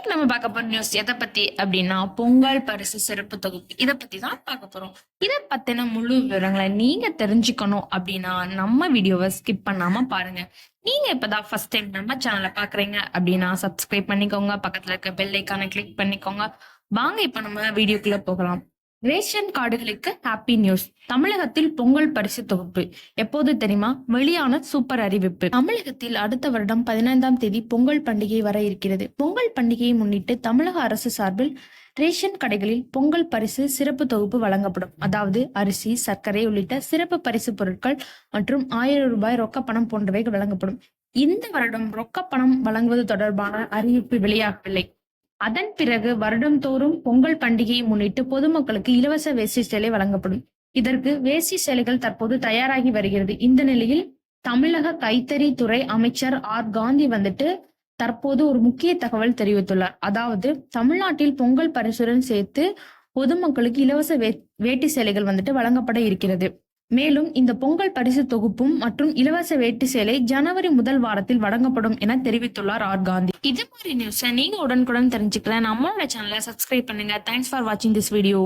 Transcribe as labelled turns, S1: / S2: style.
S1: இன்னைக்கு நம்ம பார்க்க போற நியூஸ் எதை பத்தி அப்படின்னா பொங்கல் பரிசு சிறப்பு தொகுப்பு இதை பத்தி தான் பார்க்க போறோம். இதை பத்தின முழு விவரங்களை நீங்க தெரிஞ்சுக்கணும் அப்படின்னா நம்ம வீடியோவை ஸ்கிப் பண்ணாம பாருங்க. நீங்க இப்பதான் ஃபர்ஸ்ட் டைம் நம்ம சேனலை பாக்குறீங்க அப்படின்னா சப்ஸ்கிரைப் பண்ணிக்கோங்க, பக்கத்துல இருக்க பெல் ஐக்கானை கிளிக் பண்ணிக்கோங்க. வாங்க இப்ப நம்ம வீடியோக்குள்ள போகலாம். ரேஷன் கார்டுகளுக்கு ஹாப்பி நியூஸ். தமிழகத்தில் பொங்கல் பரிசு தொகுப்பு எப்போது தெரியுமா? வெளியான சூப்பர் அறிவிப்பு. தமிழகத்தில் அடுத்த வருடம் 15ஆம் தேதி பொங்கல் பண்டிகை வர இருக்கிறது. பொங்கல் பண்டிகையை முன்னிட்டு தமிழக அரசு சார்பில் ரேஷன் கடைகளில் பொங்கல் பரிசு சிறப்பு தொகுப்பு வழங்கப்படும். அதாவது அரிசி, சர்க்கரை உள்ளிட்ட சிறப்பு பரிசு பொருட்கள் மற்றும் 1000 ரூபாய் ரொக்க பணம் போன்றவை வழங்கப்படும். இந்த வருடம் ரொக்க பணம் வழங்குவது தொடர்பான அறிவிப்பு வெளியாகவில்லை. அதன் பிறகு வருடந்தோறும் பொங்கல் பண்டிகையை முன்னிட்டு பொதுமக்களுக்கு இலவச வேஷ்டி சேலை வழங்கப்படும். இதற்கு வேஷ்டி சேலைகள் தற்போது தயாராகி வருகிறது. இந்த நிலையில் தமிழக கைத்தறி துறை அமைச்சர் ஆர் காந்தி தற்போது ஒரு முக்கிய தகவல் தெரிவித்துள்ளார். அதாவது தமிழ்நாட்டில் பொங்கல் பரிசுடன் சேர்த்து பொதுமக்களுக்கு இலவச வேட்டி சேலைகள் வழங்கப்பட இருக்கிறது. மேலும் இந்த பொங்கல் பரிசு தொகுப்பும் மற்றும் இலவச வேட்டி சேலை ஜனவரி முதல் வாரத்தில் வழங்கப்படும் என தெரிவித்துள்ளார் ஆர் காந்தி. இது மாதிரி நியூஸை நீங்க உடனுக்குடன் தெரிஞ்சுக்கலாம். நம்மளோட சேனலை சப்ஸ்கிரைப் பண்ணுங்க. தேங்க்ஸ் ஃபார் வாட்சிங் திஸ் வீடியோ.